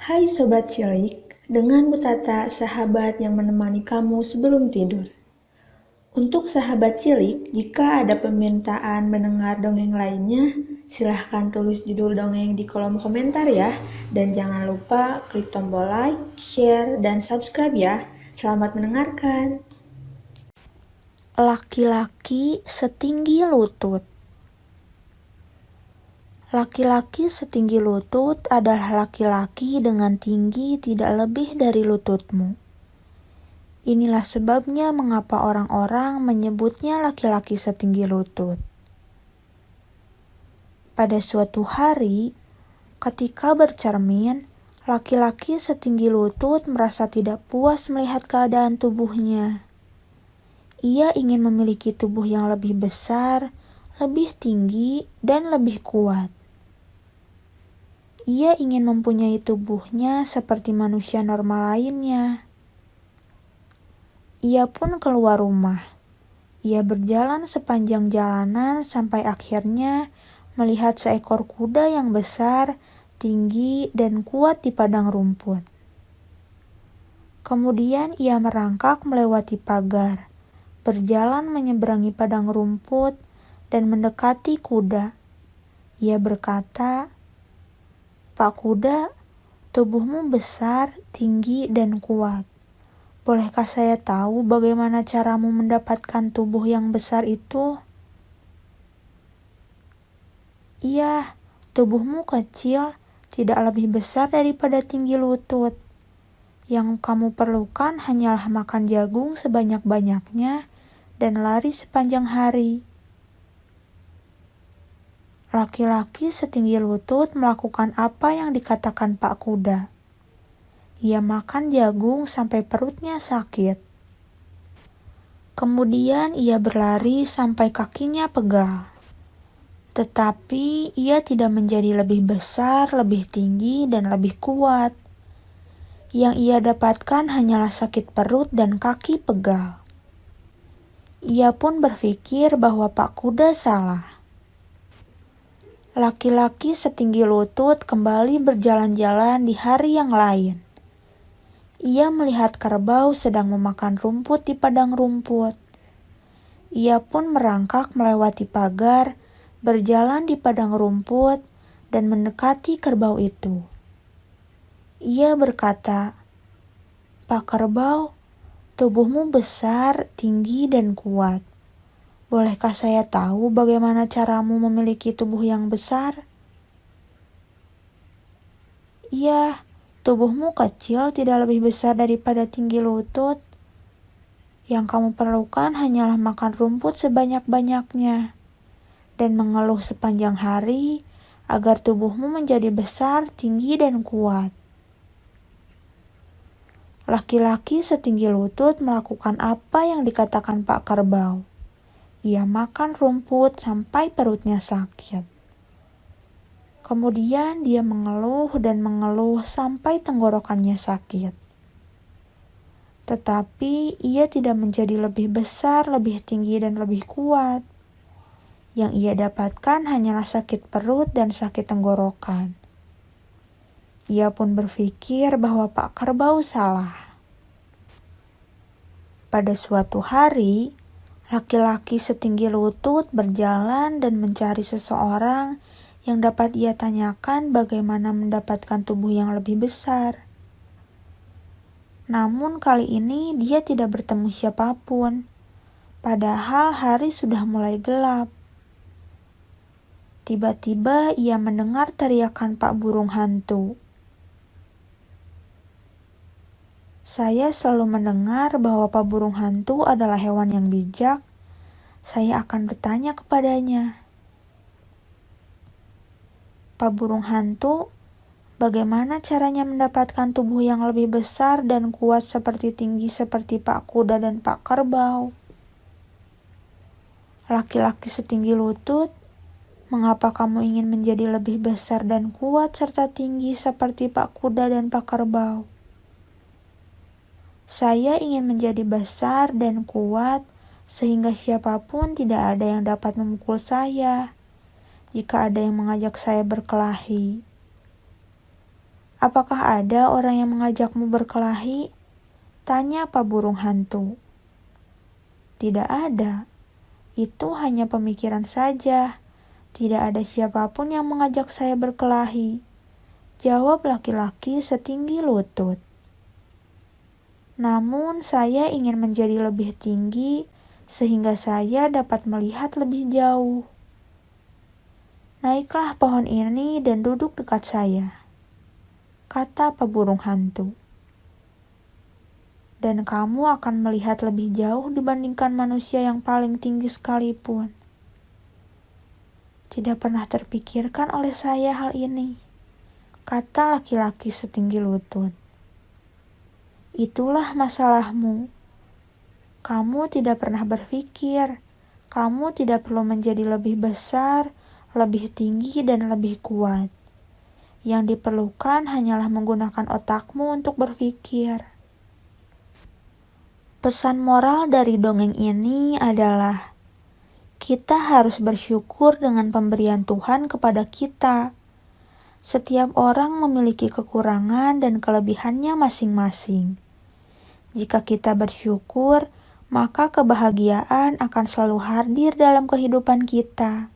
Hai Sobat Cilik, dengan Bu Tata, sahabat yang menemani kamu sebelum tidur. Untuk sahabat cilik, jika ada permintaan mendengar dongeng lainnya, silahkan tulis judul dongeng di kolom komentar ya. Dan jangan lupa klik tombol like, share, dan subscribe ya. Selamat mendengarkan. Laki-laki setinggi lutut. Laki-laki setinggi lutut adalah laki-laki dengan tinggi tidak lebih dari lututmu. Inilah sebabnya mengapa orang-orang menyebutnya laki-laki setinggi lutut. Pada suatu hari, ketika bercermin, laki-laki setinggi lutut merasa tidak puas melihat keadaan tubuhnya. Ia ingin memiliki tubuh yang lebih besar, lebih tinggi, dan lebih kuat. Ia ingin mempunyai tubuhnya seperti manusia normal lainnya. Ia pun keluar rumah. Ia berjalan sepanjang jalanan sampai akhirnya melihat seekor kuda yang besar, tinggi, dan kuat di padang rumput. Kemudian ia merangkak melewati pagar, berjalan menyeberangi padang rumput, dan mendekati kuda. Ia berkata, "Pak Kuda, tubuhmu besar, tinggi, dan kuat. Bolehkah saya tahu bagaimana caramu mendapatkan tubuh yang besar itu?" "Iya, tubuhmu kecil, tidak lebih besar daripada tinggi lutut. Yang kamu perlukan hanyalah makan jagung sebanyak-banyaknya dan lari sepanjang hari." Laki-laki setinggi lutut melakukan apa yang dikatakan Pak Kuda. Ia makan jagung sampai perutnya sakit. Kemudian ia berlari sampai kakinya pegal. Tetapi ia tidak menjadi lebih besar, lebih tinggi, dan lebih kuat. Yang ia dapatkan hanyalah sakit perut dan kaki pegal. Ia pun berpikir bahwa Pak Kuda salah. Laki-laki setinggi lutut kembali berjalan-jalan di hari yang lain. Ia melihat kerbau sedang memakan rumput di padang rumput. Ia pun merangkak melewati pagar, berjalan di padang rumput, dan mendekati kerbau itu. Ia berkata, "Pak Kerbau, tubuhmu besar, tinggi, dan kuat. Bolehkah saya tahu bagaimana caramu memiliki tubuh yang besar?" "Iya, tubuhmu kecil tidak lebih besar daripada tinggi lutut. Yang kamu perlukan hanyalah makan rumput sebanyak-banyaknya dan mengeluh sepanjang hari agar tubuhmu menjadi besar, tinggi, dan kuat." Laki-laki setinggi lutut melakukan apa yang dikatakan Pak Kerbau. Ia makan rumput sampai perutnya sakit. Kemudian dia mengeluh dan mengeluh sampai tenggorokannya sakit. Tetapi ia tidak menjadi lebih besar, lebih tinggi, dan lebih kuat. Yang ia dapatkan hanyalah sakit perut dan sakit tenggorokan. Ia pun berpikir bahwa Pak Kerbau salah. Pada suatu hari, laki-laki setinggi lutut berjalan dan mencari seseorang yang dapat ia tanyakan bagaimana mendapatkan tubuh yang lebih besar. Namun kali ini dia tidak bertemu siapapun, padahal hari sudah mulai gelap. Tiba-tiba ia mendengar teriakan Pak Burung Hantu. Saya selalu mendengar bahwa Pak Burung Hantu adalah hewan yang bijak. Saya akan bertanya kepadanya. "Pak Burung Hantu, bagaimana caranya mendapatkan tubuh yang lebih besar dan kuat tinggi seperti Pak Kuda dan Pak Kerbau?" Laki-laki setinggi lutut, "Mengapa kamu ingin menjadi lebih besar dan kuat serta tinggi seperti Pak Kuda dan Pak Kerbau?" "Saya ingin menjadi besar dan kuat sehingga siapapun tidak ada yang dapat memukul saya jika ada yang mengajak saya berkelahi." Apakah ada orang yang mengajakmu berkelahi? Tanya Pak Burung Hantu. Tidak ada. Itu hanya pemikiran saja. Tidak ada siapapun yang mengajak saya berkelahi. Jawab laki-laki setinggi lutut. Namun saya ingin menjadi lebih tinggi sehingga saya dapat melihat lebih jauh. Naiklah pohon ini dan duduk dekat saya, kata Pak Burung Hantu. Dan kamu akan melihat lebih jauh dibandingkan manusia yang paling tinggi sekalipun. Tidak pernah terpikirkan oleh saya hal ini, kata laki-laki setinggi lutut. Itulah masalahmu. Kamu tidak pernah berpikir, kamu tidak perlu menjadi lebih besar, lebih tinggi, dan lebih kuat. Yang diperlukan hanyalah menggunakan otakmu untuk berpikir. Pesan moral dari dongeng ini adalah, kita harus bersyukur dengan pemberian Tuhan kepada kita. Setiap orang memiliki kekurangan dan kelebihannya masing-masing. Jika kita bersyukur, maka kebahagiaan akan selalu hadir dalam kehidupan kita.